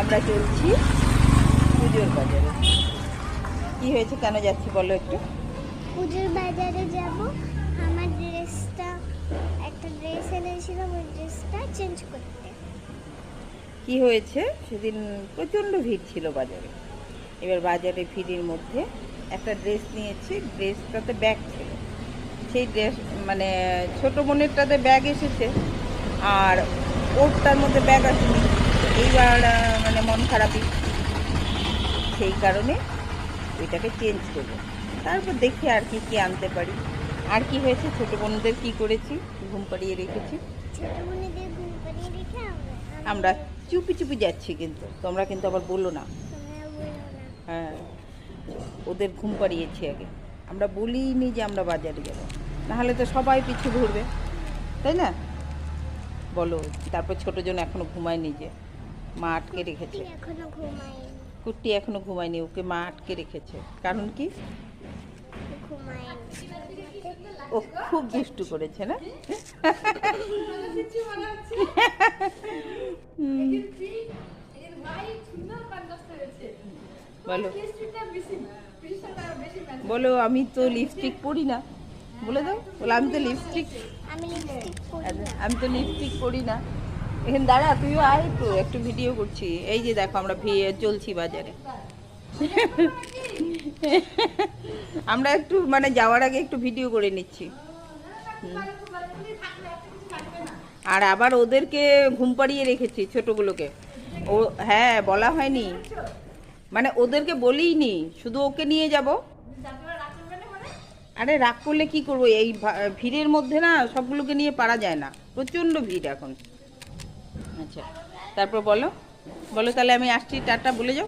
আমরা চলছি পুজোর বাজারে। কি হয়েছে, কেন যাচ্ছি বলো একটু? পুজোর বাজারে যাব। আমার ড্রেসটা, একটা ড্রেস এনেছিলাম, ওই ড্রেসটা চেঞ্জ করতে। কি হয়েছে, সেদিন প্রচণ্ড ভিড় ছিল বাজারে। এবার বাজারে ভিড়ের মধ্যে একটা ড্রেস নিয়েছি, ড্রেসটাতে ব্যাগ ছিল। সেই ড্রেস মানে ছোটো বোনেরটাতে ব্যাগ এসেছে, আর ওরটার মধ্যে ব্যাগ আসেনি। এইবার মানে মন খারাপই, সেই কারণে ওইটাকে চেঞ্জ করবো। তারপর দেখি আর কি কি আনতে পারি। আর কি হয়েছে, ছোটো বোনদের কী করেছি, ঘুম পাড়িয়ে রেখেছি। ছোট বোনেদের ঘুম পাড়িয়ে রেখে আমরা চুপি চুপি যাচ্ছি, কিন্তু তোমরা কিন্তু আবার বলো না। তোমরা বলো না। হ্যাঁ, ওদের ঘুম পাড়িয়েছি আগে। আমরা বলিনি যে আমরা বাজারে যাবো, নাহলে তো সবাই পিছু ঘুরবে, তাই না বলো? তারপর ছোটোজন এখনো ঘুমায়নি, যে মা আটকে রেখেছে। এখনো ঘুমায়নি। কুট্টি এখনো ঘুমায়নি, ওকে মা আটকে রেখেছে। কারণ কি? ঘুমায়নি। ও খুব দুষ্টু করেছে না? বলো বলো, আমি তো লিপস্টিক পরি না। বলে দাও, বলো আমি তো লিপস্টিক আমি তো লিপস্টিক পরি না। এখানে দাঁড়া, তুইও আয় তো, একটু ভিডিও করছি। এই যে দেখো, আমরা চলছি বাজারে। আমরা একটু মানে যাওয়ার আগে একটু ভিডিও করে নিচ্ছি। আর আবার ওদেরকে ঘুম পাড়িয়ে রেখেছি, ছোটগুলোকে। ও হ্যাঁ, বলা হয়নি, মানে ওদেরকে বলিনি, শুধু ওকে নিয়ে যাব। আরে রাগ করলে কি করবো, এই ভিড়ের মধ্যে না সবগুলোকে নিয়ে পারা যায় না, প্রচণ্ড ভিড় এখন। আচ্ছা, তারপর বলো বলো, তাহলে আমি আসছি, টাটা বলে যাও।